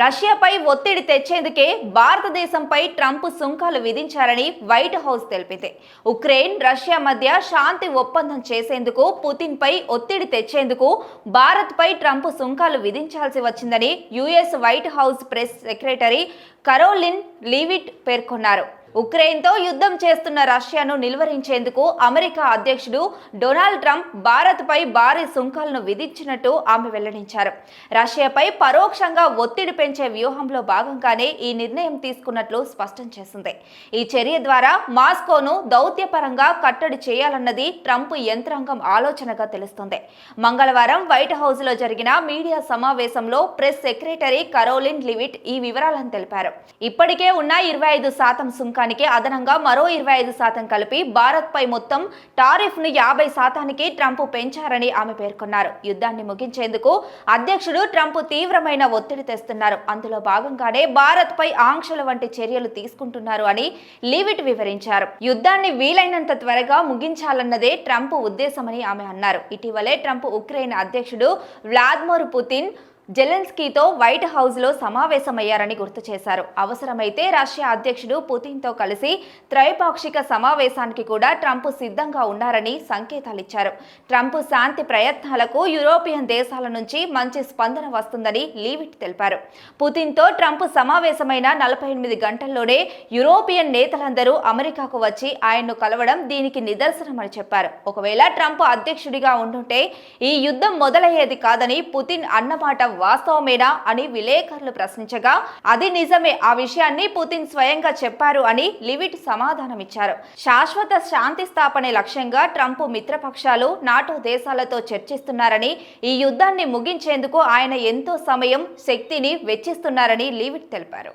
రష్యాపై ఒత్తిడి తెచ్చేందుకే భారతదేశంపై ట్రంప్ సుంకాలు విధించారని white house తెలిపింది. ఉక్రెయిన్, రష్యా మధ్య శాంతి ఒప్పందం చేసేందుకు పుతిన్పై ఒత్తిడి తెచ్చేందుకు భారత్పై ట్రంప్ సుంకాలు విధించాల్సి వచ్చిందని US white house press secretary Karoline Leavitt పేర్కొన్నారు. ఉక్రెయిన్తో యుద్ధం చేస్తున్న రష్యాను నిలువరించేందుకు అమెరికా అధ్యక్షుడు డొనాల్డ్ ట్రంప్ భారత్పై భారీ సుంకాలను విధించినట్టు ఆమె వెల్లడించారు. రష్యాపై పరోక్షంగా ఒత్తిడి పెంచే వ్యూహంలో భాగంగానే ఈ నిర్ణయం తీసుకున్నట్లు స్పష్టం చేసింది. ఈ చర్య ద్వారా మాస్కోను దౌత్యపరంగా కట్టడి చేయాలన్నది ట్రంప్ యంత్రాంగం ఆలోచనగా తెలుస్తోంది. మంగళవారం వైట్ హౌస్లో జరిగిన మీడియా సమావేశంలో ప్రెస్ సెక్రటరీ కరోలిన్ లీవిట్ ఈ వివరాలను తెలిపారు. ఇప్పటికే ఉన్న 25% సుంకానికి అదనంగా మరో 25% కలిపి భారత్పై మొత్తం టారిఫ్ను 50%కి ట్రంప్ పెంచారని ఆమె పేర్కొన్నారు. యుద్ధాన్ని ముగించేందుకు అధ్యక్షుడు ట్రంప్ తీవ్రమైన ఒత్తిడి తెస్తున్నారు. అందులో భాగంగానే భారత్పై ఆంక్షల వంటి చర్యలు తీసుకుంటున్నారు అని లీవిట్ వివరించారు. యుద్ధాన్ని వీలైనంత త్వరగా ముగించాలన్నదే ట్రంప్ ఉద్దేశమని ఆమె అన్నారు. ఇటీవలే ట్రంప్ ఉక్రెయిన్ అధ్యక్షుడు వ్లాదిమిర్ పుతిన్, జెలెన్స్కీతో వైట్ హౌస్లో సమావేశమయ్యారని గుర్తు చేశారు. అవసరమైతే రష్యా అధ్యక్షుడు పుతిన్తో కలిసి త్రైపాక్షిక సమావేశానికి కూడా ట్రంప్ సిద్ధంగా ఉన్నారని సంకేతాలిచ్చారు. ట్రంప్ శాంతి ప్రయత్నాలకు యూరోపియన్ దేశాల నుంచి మంచి స్పందన వస్తుందని లీవిట్ తెలిపారు. పుతిన్తో ట్రంప్ సమావేశమైన 48 గంటల్లోనే యూరోపియన్ నేతలందరూ అమెరికాకు వచ్చి ఆయన్ను కలవడం దీనికి నిదర్శనమని చెప్పారు. ఒకవేళ ట్రంప్ అధ్యక్షుడిగా ఉండుంటే ఈ యుద్ధం మొదలయ్యేది కాదని పుతిన్ అన్నమాట వాస్తవమేనా అని విలేకరులు ప్రశ్నించగా, అది నిజమే, ఆ విషయాన్ని పుతిన్ స్వయంగా చెప్పారు అని లీవిట్ సమాధానమిచ్చారు. శాశ్వత శాంతి స్థాపనే లక్ష్యంగా ట్రంప్ మిత్రపక్షాలు, నాటో దేశాలతో చర్చిస్తున్నారని, ఈ యుద్ధాన్ని ముగించేందుకు ఆయన ఎంతో సమయం, శక్తిని వెచ్చిస్తున్నారని లీవిట్ తెలిపారు.